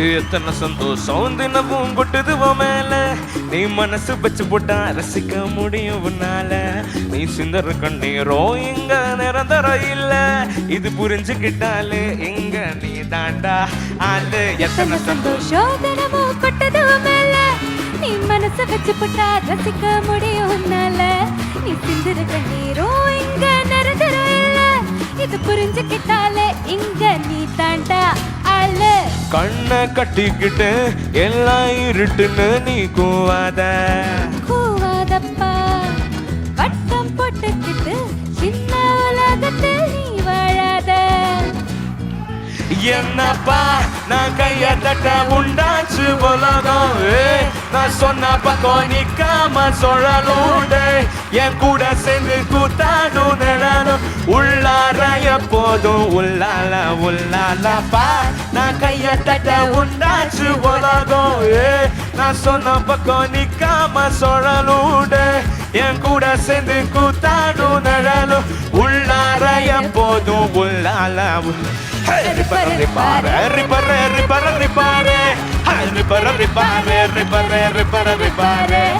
எத்தனை சந்தோஷம் தினமும் கொட்டுதுவ மேல நீ மனசு வச்சு போட்டா ரசிக்க முடியும் உன்னால நீ சிந்தர கண்ணீரோ இங்க நிரந்தர இல்ல இது புரிஞ்சுக்கிட்டாலே இங்க நீ தாண்டா ஆளு எத்தனை சந்தோஷம் தினமும் கொட்டுதுவ மேல நீ மனசு வச்சு போட்டா ரசிக்க முடியும் உன்னால நீ சிந்தர கண்ணீரோ இங்க நிரந்தர இல்ல இது புரிஞ்சுக்கிட்டாலே இங்க நீ தாண்டா ஆளு கண்ணை கட்டிக்கிட்டு எல்லாம் இருட்டுன்னு நீ கூவாதப்பா வட்டம் போட்டுக்கிட்டு சின்ன உலகத்தில் நீ வாழாத என்னப்பா நான் கைய தட்ட உண்டாச்சு உலகம் நான் சொன்ன பக்கம் நிக்காம சொல்லணும் என் கூட சேர்ந்து கூத்தாடும் நிழலும் உள்ளார எப்போதும் உள்ளால உள்ளாலப்பா நான் கைய தட்ட உண்டாச்சு உலகம் நான் சொன்ன பக்கம் நிக்காம சொல்லணும் என் கூட சேர்ந்து கூத்தாடும் நிழலும் உள்ளார எப்போதும் உள்ளால ripare ripare ripare ripare ripare ripare ripare ripare ripare ripare ripare ripare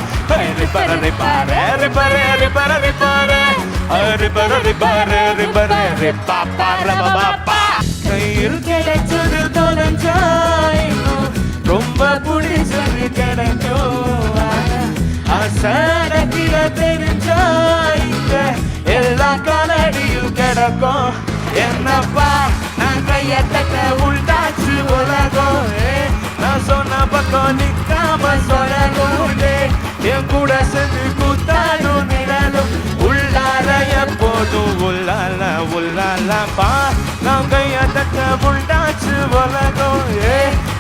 ripare ripare ripare ripare ripare ripare ripapara babapa கையில் கிடைச்சது தொலைஞ்சாயினோ ரொம்ப பிடிச்சது கிடைக்கும் அசடக்கில தெரிஞ்சாயிங்க எல்லா காலடியும் கிடக்கும் என்னப்பா நான் கைய தட்ட உண்டாச்சு உலகம் நான் சொன்ன பக்கம் நிக்காம சொல்லணும் என் கூட சேர்ந்து கூத்தாடும் நிழலும் உள்ளார எப்போதும் உள்ளால உள்ளாலப்பா நான் கைய தட்ட உண்டாச்சு உலகம்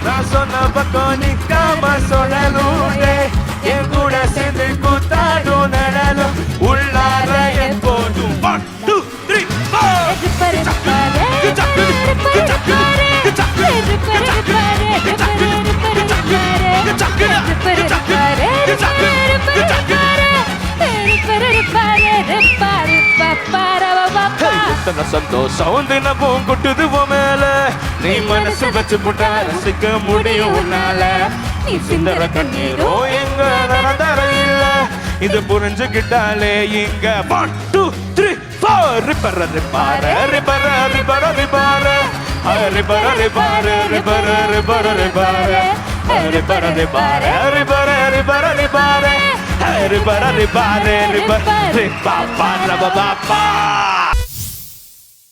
நான் சொன்ன பக்கம் நிக்காம சொல்லணும் என் கூட சேர்ந்து கூத்தாடும் நிழலும் உள்ளார எப்போதும் 1 2 3 சந்தோஷம் தினமும் கொட்டுதுவ மேல நீ மனசு வச்சு போட்டா ரசிக்க முடியும் உன்னால நீ சிந்தர கண்ணீரோ எங்க நடந்தர இல்ல இது புரிஞ்சுக்கிட்டாலே இங்க 1 2 3 4 ரிப்பர ரிப்பார ரிப்பர ரிப்பர ரிப்பார ரிப்பர ரிப்பார ரிப்பர ரிப்பர ரிப்பார ரிப்பர ரிப்பார ரிப்பர ரிப்பர ரிப்பார ரிப்பர ரிப்பார ரிப்பர ரிப்பார